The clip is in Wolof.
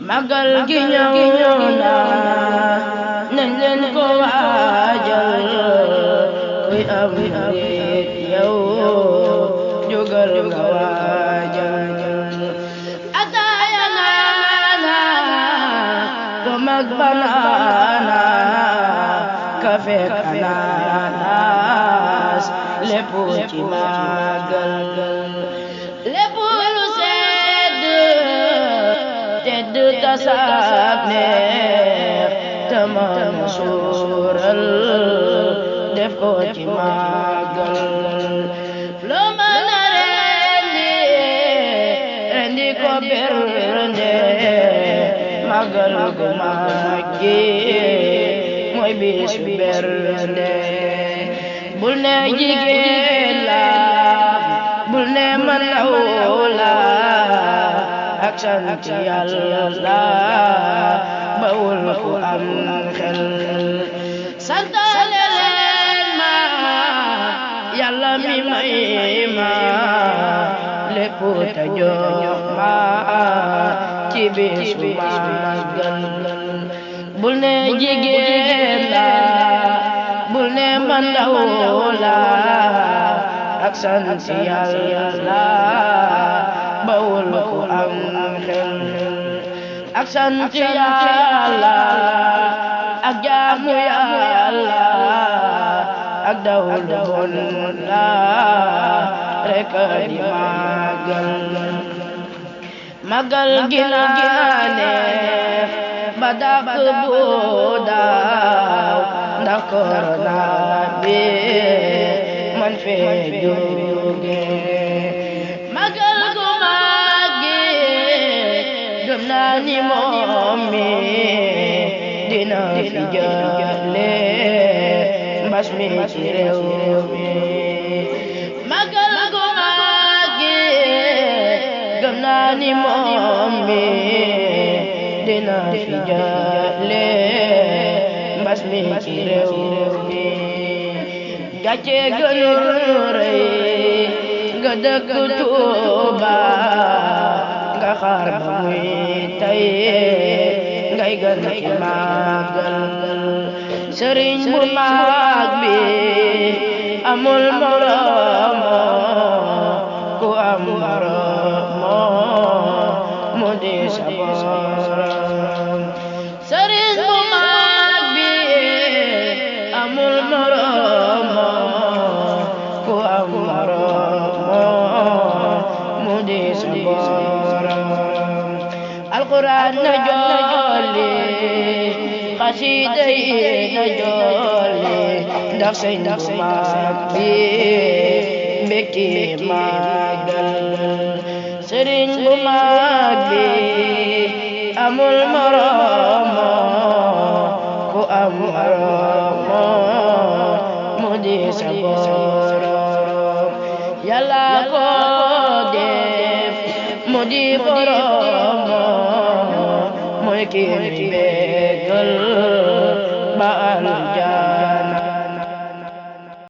magal gi ñëw na nañ leen ko waajal kuy am murit yow jógal nga waajal ataaya naana ko mag banaana kafe ananas lépp ci magal lépp lu sedd tedd tasaab neex tamam suural def ko ci magal loo mën a rendi ko bernde magal gu mag gi mooy bisu bernde bul ne jigéen la bul ne man ndaw la ak sant Yàlla bawul ku am xel santale leen ma Yàlla mi may ma lépp ta jox ma ci bisu magal bul ne jigéen la bul ne man ndaw la ak sant Yàlla bawul ku am xel ak sant Yàlla ak jaamu Yàlla ak dawul bon la rek di magal gi neex ba dàq bu daaw ndax korona bi man fee jóge magal gu mag gi gëm naa ni moom mi dina fi jële mbas mi ci réew mi magal gu mag gi gëm naa ni moom mi dina fi jële mbas mi ci réew mi gàcce gënul rëy nga dëkk Tuuba nga xaar ba muy tey ngay gën ci magal sëriñ bu mag bi amul morom ku am morom mu di sa borom sëriñ bu mag bi amul morom ku am morom mu di sa borom alquran na jolli xasida yi na jolli ndax sëñ bu mag bi mbekki magal sëriñ bu mag bi amul morom ku am morom mu di sa borom Yàlla ko def mu di borom mooy ki bégal ba